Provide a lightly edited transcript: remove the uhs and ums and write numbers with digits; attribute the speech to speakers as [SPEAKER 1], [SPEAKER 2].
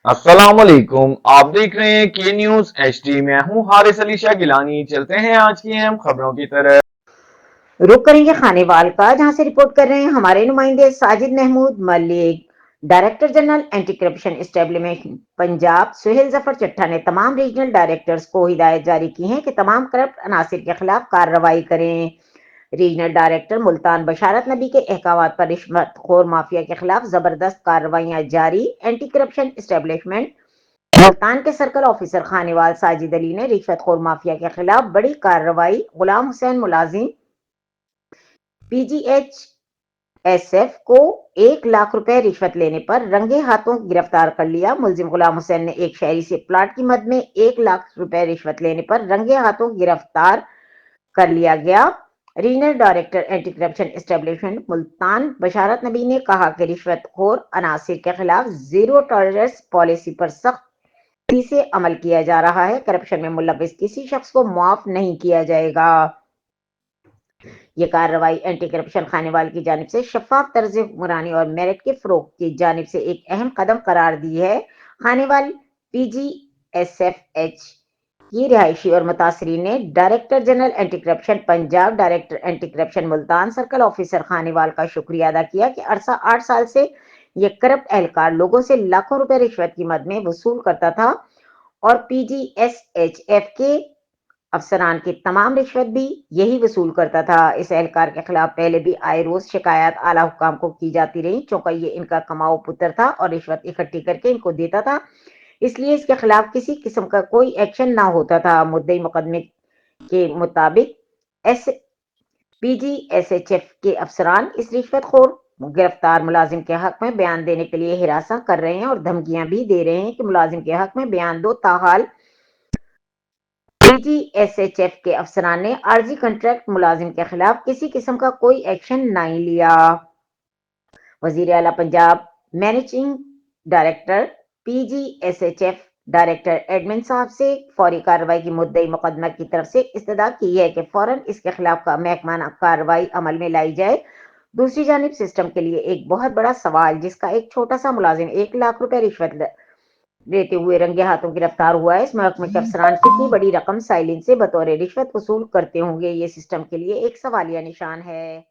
[SPEAKER 1] अस्सलाम वालेकुम। आप देख रहे हैं के न्यूज HD। मैं हूं हारिस अली शाह गिलानी। चलते हैं आज की अहम खबरों की तरफ।
[SPEAKER 2] रुक करेंगे खानेवाल का, जहां से रिपोर्ट कर रहे हैं हमारे नुमाइंदे Sajid Mahmood Malik. Director general anti corruption establishment Punjab Suhail Zafar Chatta ने तमाम रीजनल डायरेक्टर्स को हिदायत जारी की है कि तमाम करप्ट अनासिर के खिलाफ कार्रवाई करें। रीजनल डायरेक्टर मुल्तान बशारत नबी के अहकामात पर रिश्वतखोर माफिया के खिलाफ जबरदस्त कार्रवाइयां जारी। एंटी करप्शन एस्टेब्लिशमेंट मुल्तान के सर्कल ऑफिसर खानेवाल साजिद अली ने रिश्वतखोर माफिया के खिलाफ बड़ी कार्रवाई। गुलाम हुसैन मुलाजिम पीजीएचएसएफ को 1 लाख रुपए रिश्वत लेने पर रंगे हाथों गिरफ्तार कर लिया। मुलजिम गुलाम हुसैन ने एक शहरी से प्लाट की मद में 1 लाख रुपए रिश्वत लेने पर रंगे हाथों गिरफ्तार कर लिया गया। Regional director anti corruption establishment Multan Basharat Nabi ने कहा कि रिश्वतखोर अनासिर के खिलाफ जीरो टॉलरेंस पॉलिसी पर सख्ती से अमल किया जा रहा है। करप्शन में मुलविस किसी शख्स को माफ नहीं किया जाएगा। ये कार्रवाई एंटी करप्शन खानेवाल की जानिब से शफाफ तर्ज हुक्मरानी और मेरिट के फरोग की जानिब से एक अहम कदम करार दी है। खानेवाल PGSFH की रिहायशी और मुतासरीन ने director general anti corruption Punjab, director anti corruption Multan, circle officer Khanewal का शुक्रिया अदा किया कि अरसा 8 साल से ये करप्ट एहलकार लोगों से लाखों रुपए रिश्वत की मद में वसूल करता था और PGSHF के अफसरान की तमाम रिश्वत भी यही वसूल करता था। इस एहलकार के खिलाफ पहले भी आए रोज शिकायत आला हुकाम को की जाती रही, चूंकि ये इनका कमाओ पुत्र था और रिश्वत इकट्ठी करके इनको देता था, इसलिए इसके खिलाफ किसी किस्म का कोई एक्शन ना होता था। मुद्दई मुकदमे के मुताबिक एस PGSHF के अफसरान इस रिश्वतखोर गिरफ्तार मुलाजिम के हक में बयान देने के लिए हिरासा कर रहे हैं और धमकियां भी दे रहे हैं कि मुलाजिम के हक में बयान दो। ताहाल PGSHF के अफसरान ने आरजी कॉन्ट्रैक्ट मुलाजिम के खिलाफ किसी किस्म का कोई एक्शन नहीं लिया। वजीर आला Punjab managing director PGSHF director admin साहब से फौरी कार्रवाई की मुद्दई मुकदमा की तरफ से इस्तदा की है कि फौरन इसके खिलाफ महकमाना कार्रवाई अमल में लाई जाए। दूसरी जानिब सिस्टम के लिए एक बहुत बड़ा सवाल, जिसका एक छोटा सा मुलाजिम 1 लाख रुपए रिश्वत देते हुए रंगे हाथों गिरफ्तार हुआ है। इस महकमे के अफसरान कितनी बड़ी रकम साइलिन से बतौर रिश्वत वसूल करते होंगे, ये सिस्टम के लिए एक सवालिया निशान है।